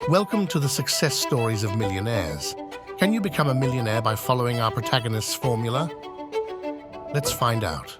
Welcome to the success stories of millionaires. Can you become a millionaire by following our protagonist's formula? Let's find out.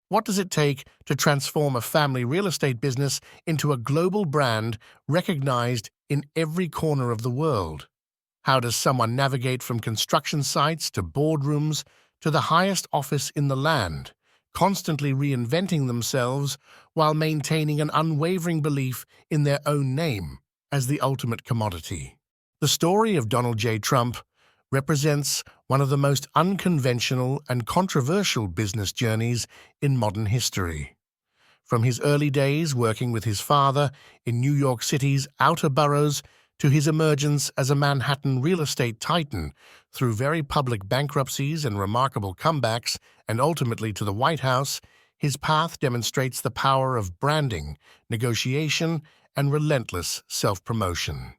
What does it take to transform a family real estate business into a global brand recognized in every corner of the world? How does someone navigate from construction sites to boardrooms to the highest office in the land, constantly reinventing themselves while maintaining an unwavering belief in their own name as the ultimate commodity? The story of Donald J. Trump represents one of the most unconventional and controversial business journeys in modern history. From his early days working with his father in New York City's outer boroughs to his emergence as a Manhattan real estate titan through very public bankruptcies and remarkable comebacks, and ultimately to the White House, his path demonstrates the power of branding, negotiation, and relentless self-promotion.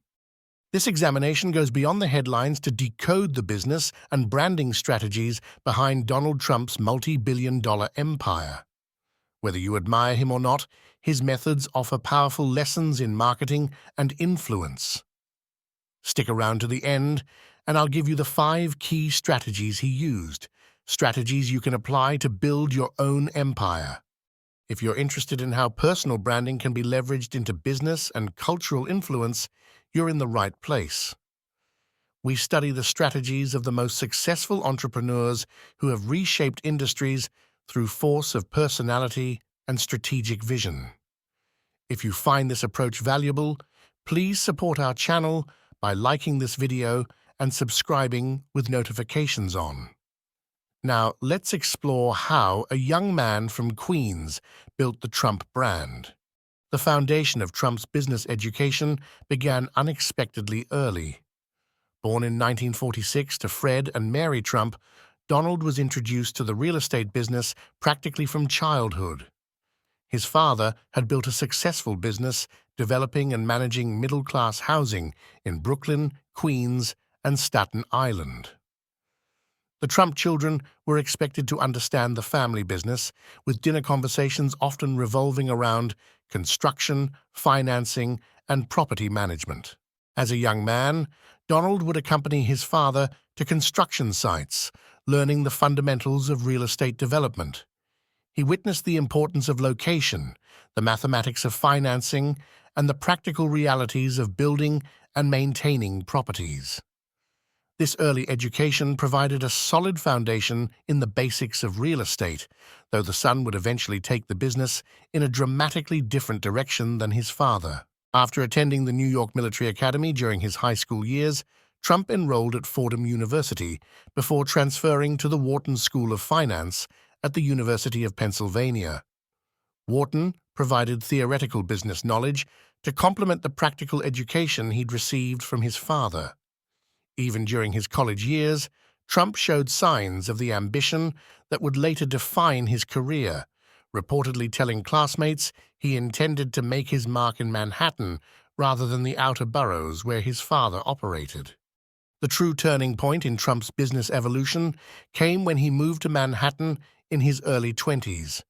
This examination goes beyond the headlines to decode the business and branding strategies behind Donald Trump's multi-billion-dollar empire. Whether you admire him or not, his methods offer powerful lessons in marketing and influence. Stick around to the end, and I'll give you the 5 key strategies he used, strategies you can apply to build your own empire. If you're interested in how personal branding can be leveraged into business and cultural influence, you're in the right place. We study the strategies of the most successful entrepreneurs who have reshaped industries through force of personality and strategic vision. If you find this approach valuable, please support our channel by liking this video and subscribing with notifications on. Now, let's explore how a young man from Queens built the Trump brand. The foundation of Trump's business education began unexpectedly early. Born in 1946 to Fred and Mary Trump, Donald was introduced to the real estate business practically from childhood. His father had built a successful business developing and managing middle-class housing in Brooklyn, Queens, and Staten Island. The Trump children were expected to understand the family business, with dinner conversations often revolving around construction, financing, and property management. As a young man, Donald would accompany his father to construction sites, learning the fundamentals of real estate development. He witnessed the importance of location, the mathematics of financing, and the practical realities of building and maintaining properties. This early education provided a solid foundation in the basics of real estate, though the son would eventually take the business in a dramatically different direction than his father. After attending the New York Military Academy during his high school years, Trump enrolled at Fordham University before transferring to the Wharton School of Finance at the University of Pennsylvania. Wharton provided theoretical business knowledge to complement the practical education he'd received from his father. Even during his college years, Trump showed signs of the ambition that would later define his career, reportedly telling classmates he intended to make his mark in Manhattan rather than the outer boroughs where his father operated. The true turning point in Trump's business evolution came when he moved to Manhattan in his early 20s.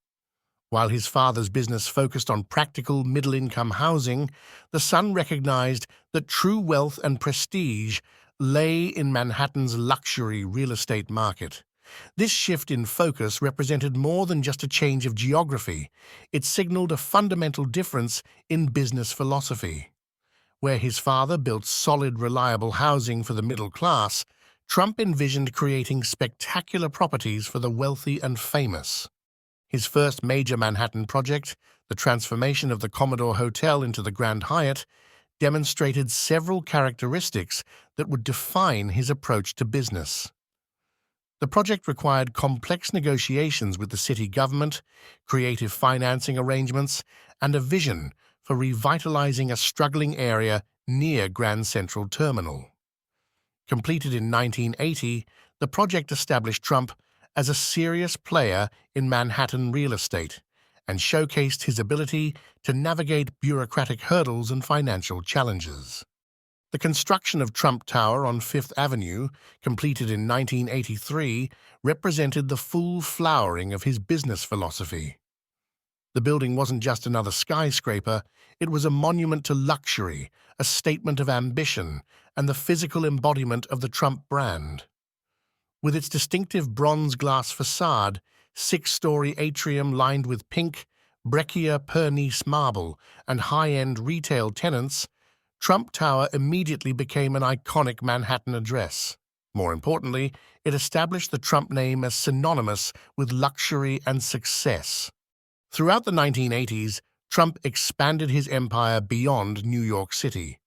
While his father's business focused on practical middle-income housing, the son recognized that true wealth and prestige lay in Manhattan's luxury real estate market. This shift in focus represented more than just a change of geography. It signaled a fundamental difference in business philosophy. Where his father built solid, reliable housing for the middle class, Trump envisioned creating spectacular properties for the wealthy and famous. His first major Manhattan project, the transformation of the Commodore Hotel into the Grand Hyatt, demonstrated several characteristics that would define his approach to business. The project required complex negotiations with the city government, creative financing arrangements, and a vision for revitalizing a struggling area near Grand Central Terminal. Completed in 1980, the project established Trump as a serious player in Manhattan real estate and showcased his ability to navigate bureaucratic hurdles and financial challenges. The construction of Trump Tower on Fifth Avenue, completed in 1983, represented the full flowering of his business philosophy. The building wasn't just another skyscraper, it was a monument to luxury, a statement of ambition, and the physical embodiment of the Trump brand. With its distinctive bronze glass facade, six-story atrium lined with pink, breccia pernice marble, and high-end retail tenants, Trump Tower immediately became an iconic Manhattan address. More importantly, it established the Trump name as synonymous with luxury and success. Throughout the 1980s, Trump expanded his empire beyond New York City.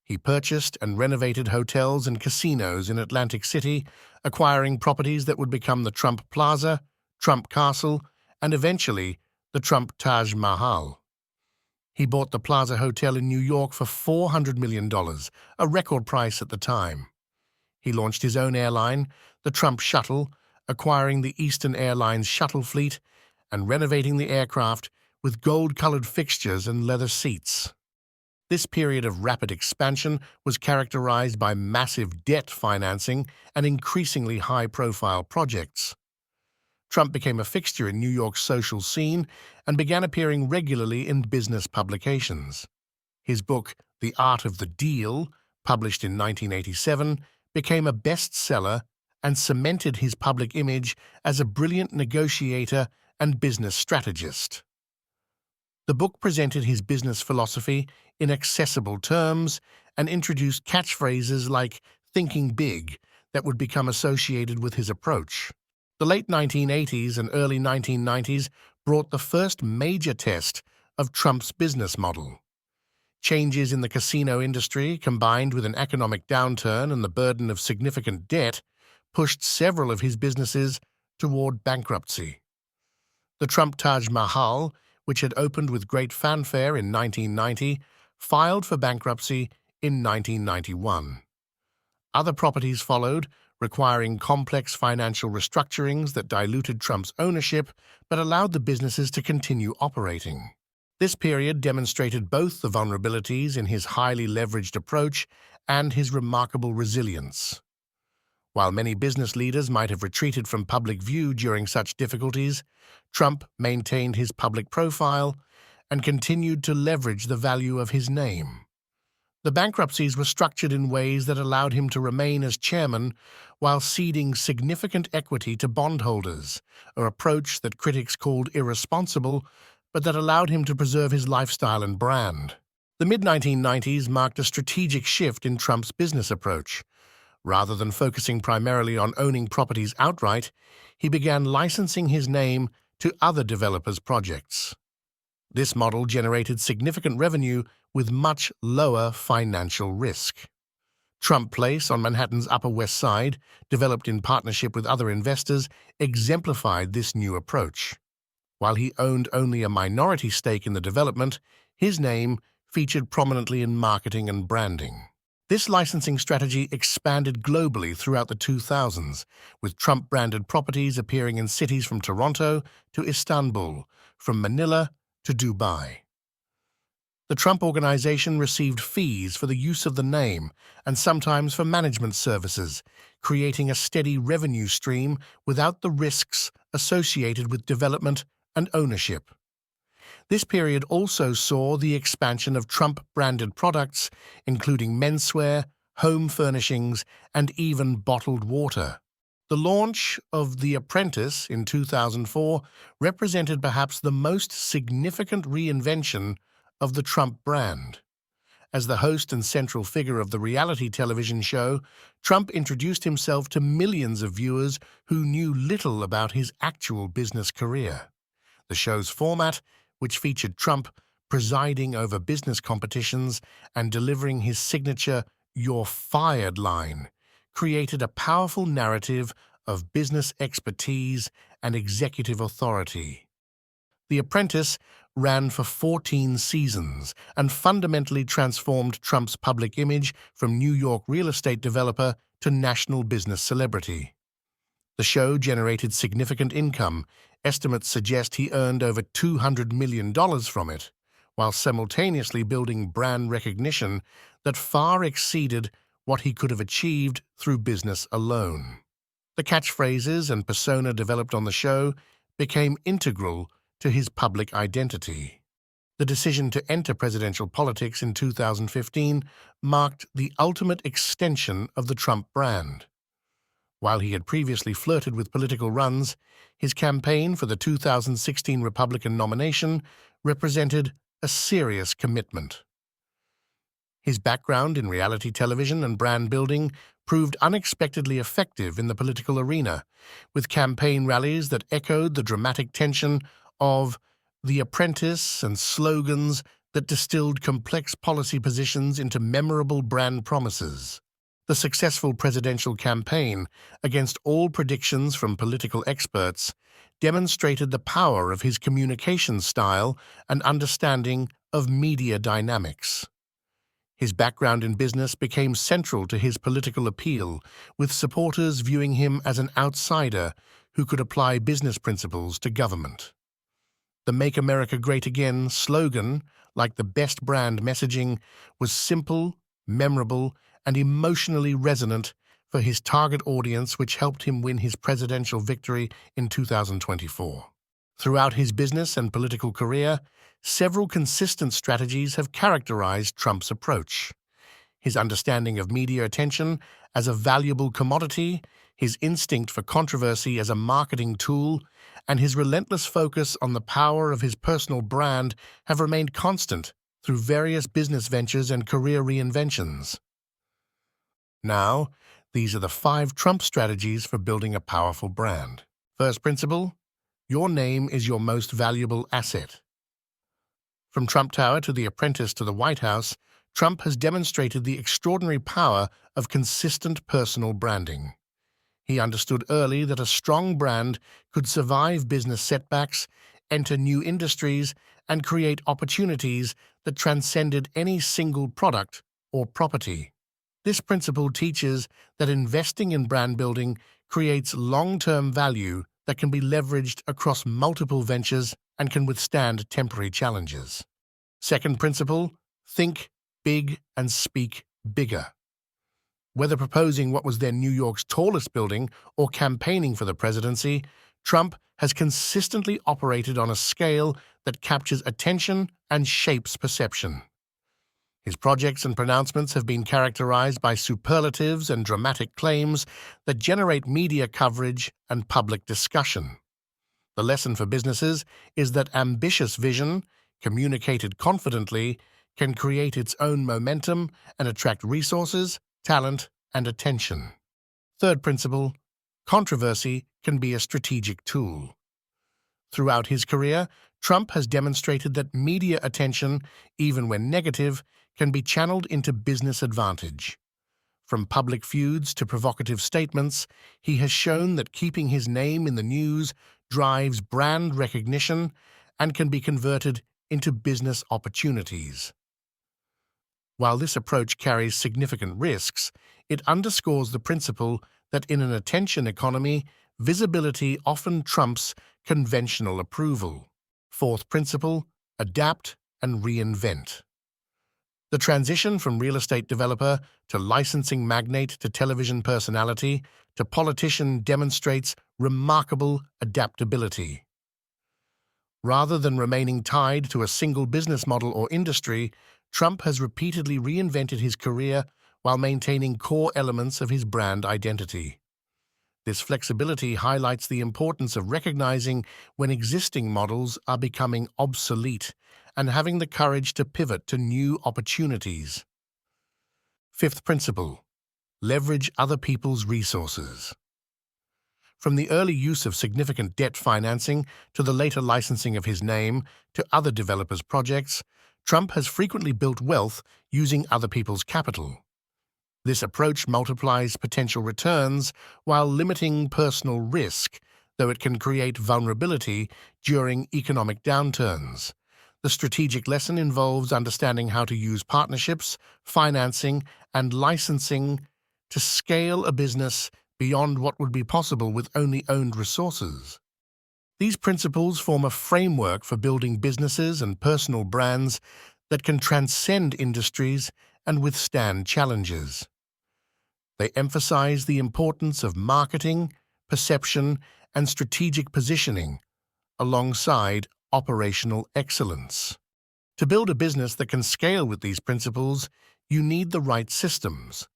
He purchased and renovated hotels and casinos in Atlantic City, acquiring properties that would become the Trump Plaza, Trump Castle, and eventually the Trump Taj Mahal. He bought the Plaza Hotel in New York for $400 million, a record price at the time. He launched his own airline, the Trump Shuttle, acquiring the Eastern Airlines shuttle fleet and renovating the aircraft with gold-colored fixtures and leather seats. This period of rapid expansion was characterized by massive debt financing and increasingly high-profile projects. Trump became a fixture in New York's social scene and began appearing regularly in business publications. His book, The Art of the Deal, published in 1987, became a bestseller and cemented his public image as a brilliant negotiator and business strategist. The book presented his business philosophy in accessible terms and introduced catchphrases like "thinking big" that would become associated with his approach. The late 1980s and early 1990s brought the first major test of Trump's business model. Changes in the casino industry, combined with an economic downturn and the burden of significant debt, pushed several of his businesses toward bankruptcy. The Trump Taj Mahal, which had opened with great fanfare in 1990, filed for bankruptcy in 1991. Other properties followed, requiring complex financial restructurings that diluted Trump's ownership but allowed the businesses to continue operating. This period demonstrated both the vulnerabilities in his highly leveraged approach and his remarkable resilience. While many business leaders might have retreated from public view during such difficulties, Trump maintained his public profile and continued to leverage the value of his name. The bankruptcies were structured in ways that allowed him to remain as chairman while ceding significant equity to bondholders, an approach that critics called irresponsible, but that allowed him to preserve his lifestyle and brand. The mid-1990s marked a strategic shift in Trump's business approach. Rather than focusing primarily on owning properties outright, he began licensing his name to other developers' projects. This model generated significant revenue with much lower financial risk. Trump Place on Manhattan's Upper West Side, developed in partnership with other investors, exemplified this new approach. While he owned only a minority stake in the development, his name featured prominently in marketing and branding. This licensing strategy expanded globally throughout the 2000s, with Trump-branded properties appearing in cities from Toronto to Istanbul, from Manila to Dubai. The Trump Organization received fees for the use of the name and sometimes for management services, creating a steady revenue stream without the risks associated with development and ownership. This period also saw the expansion of Trump-branded products, including menswear, home furnishings, and even bottled water. The launch of The Apprentice in 2004 represented perhaps the most significant reinvention of the Trump brand. As the host and central figure of the reality television show, Trump introduced himself to millions of viewers who knew little about his actual business career. The show's format, which featured Trump presiding over business competitions and delivering his signature "You're fired" line, created a powerful narrative of business expertise and executive authority. The Apprentice ran for 14 seasons and fundamentally transformed Trump's public image from New York real estate developer to national business celebrity. The show generated significant income. Estimates suggest he earned over $200 million from it, while simultaneously building brand recognition that far exceeded what he could have achieved through business alone. The catchphrases and persona developed on the show became integral to his public identity. The decision to enter presidential politics in 2015 marked the ultimate extension of the Trump brand. While he had previously flirted with political runs, his campaign for the 2016 Republican nomination represented a serious commitment. His background in reality television and brand building proved unexpectedly effective in the political arena, with campaign rallies that echoed the dramatic tension of The Apprentice and slogans that distilled complex policy positions into memorable brand promises. The successful presidential campaign, against all predictions from political experts, demonstrated the power of his communication style and understanding of media dynamics. His background in business became central to his political appeal, with supporters viewing him as an outsider who could apply business principles to government. The Make America Great Again slogan, like the best brand messaging, was simple, memorable, and emotionally resonant for his target audience, which helped him win his presidential victory in 2024. Throughout his business and political career, several consistent strategies have characterized Trump's approach. His understanding of media attention as a valuable commodity, his instinct for controversy as a marketing tool, and his relentless focus on the power of his personal brand have remained constant through various business ventures and career reinventions. Now, these are the 5 Trump strategies for building a powerful brand. First principle: your name is your most valuable asset. From Trump Tower to The Apprentice to the White House, Trump has demonstrated the extraordinary power of consistent personal branding. He understood early that a strong brand could survive business setbacks, enter new industries, and create opportunities that transcended any single product or property. This principle teaches that investing in brand building creates long-term value that can be leveraged across multiple ventures and can withstand temporary challenges. Second principle: think big and speak bigger. Whether proposing what was then New York's tallest building or campaigning for the presidency, Trump has consistently operated on a scale that captures attention and shapes perception. His projects and pronouncements have been characterized by superlatives and dramatic claims that generate media coverage and public discussion. The lesson for businesses is that ambitious vision, communicated confidently, can create its own momentum and attract resources, talent, and attention. Third principle: controversy can be a strategic tool. Throughout his career, Trump has demonstrated that media attention, even when negative, can be channeled into business advantage. From public feuds to provocative statements, he has shown that keeping his name in the news drives brand recognition and can be converted into business opportunities. While this approach carries significant risks, it underscores the principle that in an attention economy, visibility often trumps conventional approval. Fourth principle: adapt and reinvent. The transition from real estate developer to licensing magnate to television personality to politician demonstrates remarkable adaptability. Rather than remaining tied to a single business model or industry, Trump has repeatedly reinvented his career while maintaining core elements of his brand identity. This flexibility highlights the importance of recognizing when existing models are becoming obsolete and having the courage to pivot to new opportunities. Fifth principle: leverage other people's resources. From the early use of significant debt financing to the later licensing of his name to other developers' projects, Trump has frequently built wealth using other people's capital. This approach multiplies potential returns while limiting personal risk, though it can create vulnerability during economic downturns. The strategic lesson involves understanding how to use partnerships, financing, and licensing to scale a business beyond what would be possible with only owned resources. These principles form a framework for building businesses and personal brands that can transcend industries and withstand challenges. They emphasize the importance of marketing, perception, and strategic positioning, alongside operational excellence. To build a business that can scale with these principles, you need the right systems.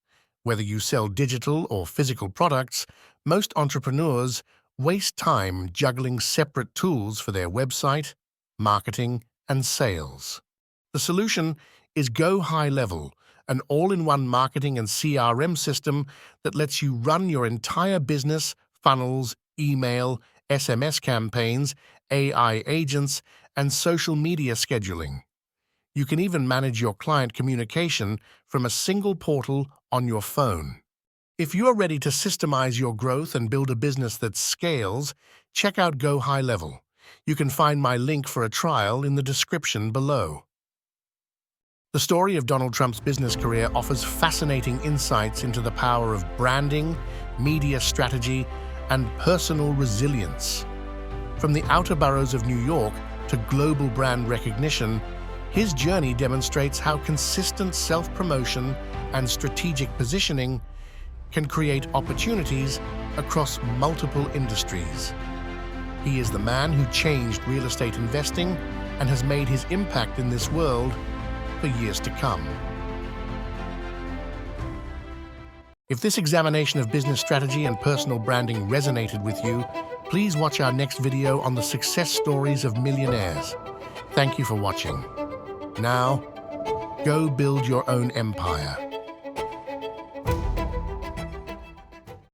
Whether you sell digital or physical products, most entrepreneurs waste time juggling separate tools for their website, marketing, and sales. The solution is Go High Level, an all-in-one marketing and CRM system that lets you run your entire business, funnels, email, SMS campaigns, AI agents, and social media scheduling. You can even manage your client communication from a single portal on your phone. If you are ready to systemize your growth and build a business that scales, check out Go High Level. You can find my link for a trial in the description below. The story of Donald Trump's business career offers fascinating insights into the power of branding, media strategy, and personal resilience. From the outer boroughs of New York to global brand recognition, his journey demonstrates how consistent self-promotion and strategic positioning can create opportunities across multiple industries. He is the man who changed real estate investing and has made his impact in this world for years to come. If this examination of business strategy and personal branding resonated with you, please watch our next video on the success stories of millionaires. Thank you for watching. Now, go build your own empire.